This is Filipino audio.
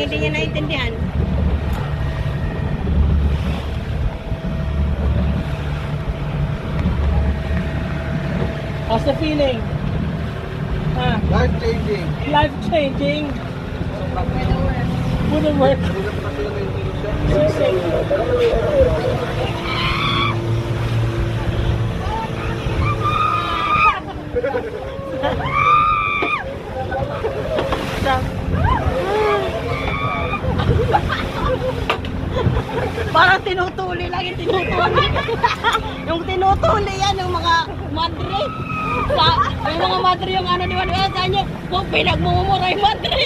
hindi niya naintindihan. How's the feeling? Life changing. Life changing. Wouldn't work. Parang tinutuli lang yung tinutuli. Yung tinutuli yan, yung mga madre. Yung mga madre yung ano, di ba? Saan nyo? Kung pinagmumura yung madre.